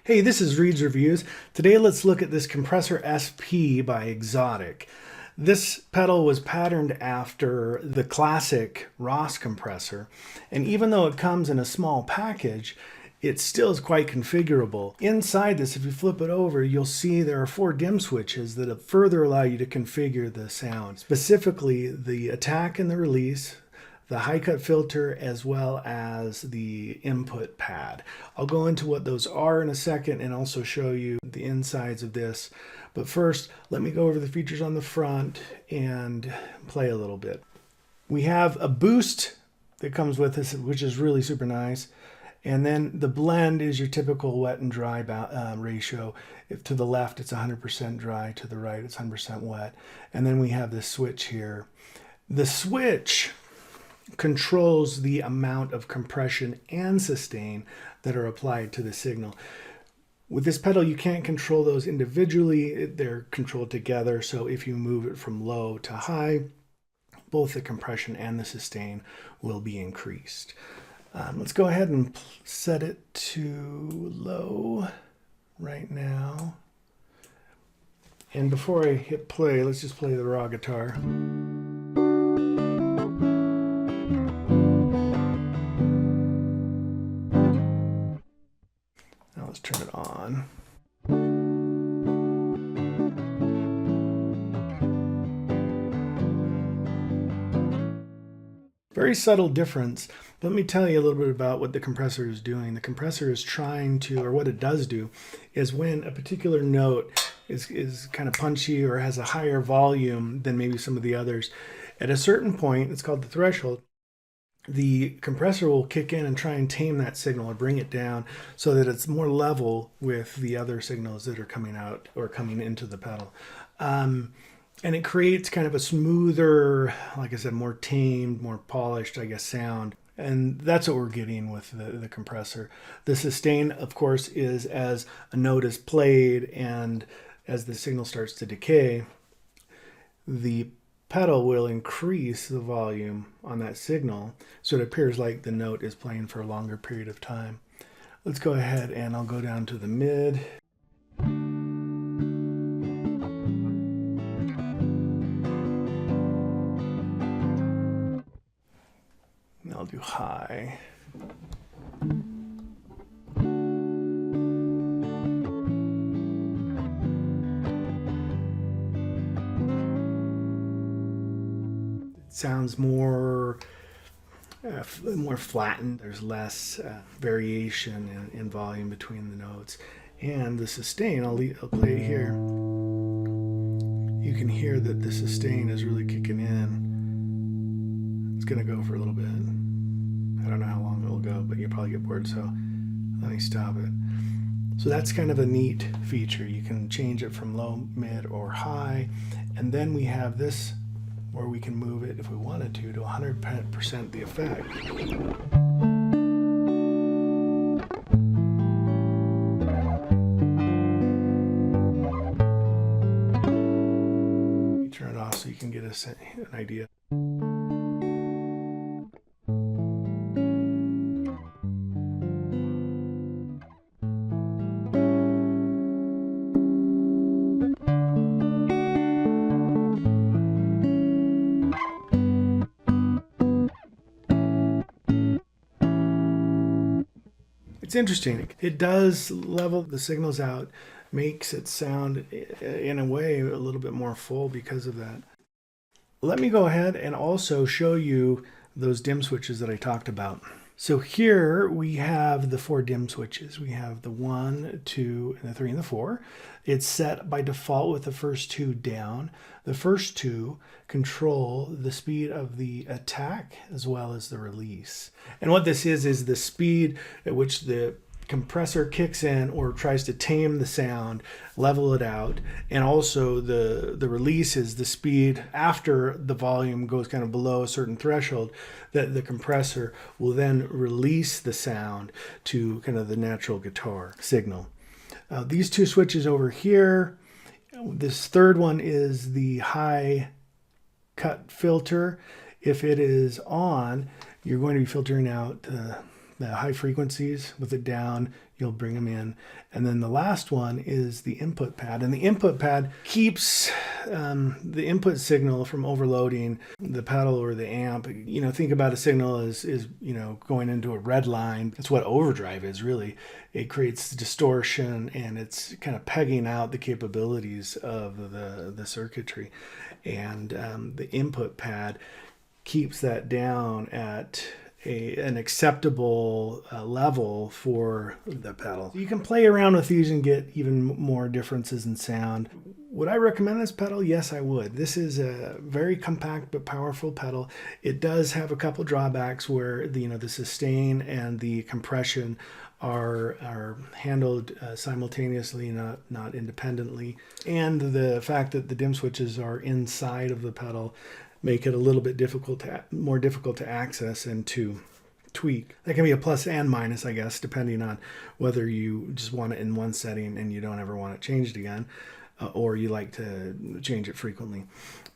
Hey, this is Reid's Reviews. Today let's look at this Compressor SP by Xotic. This pedal was patterned after the classic Ross compressor, and even though it comes in a small package, it still is quite configurable. Inside this, if you flip it over, you'll see there are 4 dim switches that further allow you to configure the sound. Specifically, the attack and the release, the high cut filter, as well as the input pad. I'll go into what those are in a second and also show you the insides of this. But first, let me go over the features on the front and play a little bit. We have a boost that comes with this, which is really super nice. And then the blend is your typical wet and dry ratio. If to the left, it's 100% dry. To the right, it's 100% wet. And then we have this switch here. The switch controls the amount of compression and sustain that are applied to the signal. With this pedal, you can't control those individually. They're controlled together. So if you move it from low to high, both the compression and the sustain will be increased. Let's go ahead and set it to low right now. And before I hit play, let's just play the raw guitar. Now let's turn it on. Very subtle difference. Let me tell you a little bit about what the compressor is doing. The compressor is trying to, or what it does do, is when a particular note is kind of punchy or has a higher volume than maybe some of the others, at a certain point, it's called the threshold, the compressor will kick in and try and tame that signal or bring it down so that it's more level with the other signals that are coming out or coming into the pedal. And it creates kind of a smoother, like I said, more tamed, more polished, I guess, sound. And that's what we're getting with the compressor. The sustain, of course, is as a note is played and as the signal starts to decay, the pedal will increase the volume on that signal so it appears like the note is playing for a longer period of time. Let's go ahead and I'll go down to the mid. I'll do high. It sounds more flattened. There's less variation in volume between the notes. And the sustain, I'll play it here. You can hear that the sustain is really kicking in. It's going to go for a little bit. I don't know how long it'll go, but you'll probably get bored, so let me stop it. So that's kind of a neat feature. You can change it from low, mid, or high. And then we have this where we can move it, if we wanted to 100% the effect. You turn it off so you can get an idea. It's interesting. It does level the signals out, makes it sound in a way a little bit more full because of that. Let me go ahead and also show you those dim switches that I talked about. So here we have the 4 dim switches. We have the 1, 2, and the 3 and the 4. It's set by default with the first 2 down. The first 2 control the speed of the attack as well as the release. And what this is the speed at which the compressor kicks in or tries to tame the sound, level it out, and also the release is the speed after the volume goes kind of below a certain threshold that the compressor will then release the sound to kind of the natural guitar signal. These 2 switches over here, this third one is the high cut filter. If it is on, you're going to be filtering out the high frequencies. With it down, you'll bring them in. And then the last one is the input pad. And the input pad keeps the input signal from overloading the pedal or the amp. You know, think about a signal as you know, going into a red line. That's what overdrive is, really. It creates distortion, and it's kind of pegging out the capabilities of the circuitry. And the input pad keeps that down at an acceptable level for the pedal. You can play around with these and get even more differences in sound. Would I recommend this pedal? Yes, I would. This is a very compact but powerful pedal. It does have a couple drawbacks where the sustain and the compression are handled simultaneously, not independently. And the fact that the dim switches are inside of the pedal make it a little bit more difficult to access and to tweak. That can be a plus and minus, I guess, depending on whether you just want it in one setting and you don't ever want it changed again, or you like to change it frequently.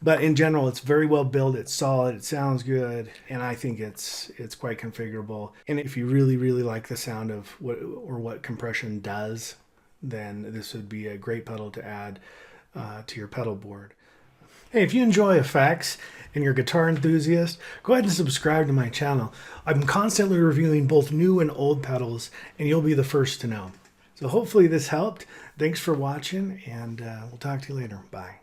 But in general, it's very well built, it's solid, it sounds good, and I think it's quite configurable. And if you really, really like the sound of what compression does, then this would be a great pedal to add to your pedal board. Hey, if you enjoy effects and you're a guitar enthusiast, go ahead and subscribe to my channel. I'm constantly reviewing both new and old pedals, and you'll be the first to know. So hopefully this helped. Thanks for watching, and we'll talk to you later. Bye.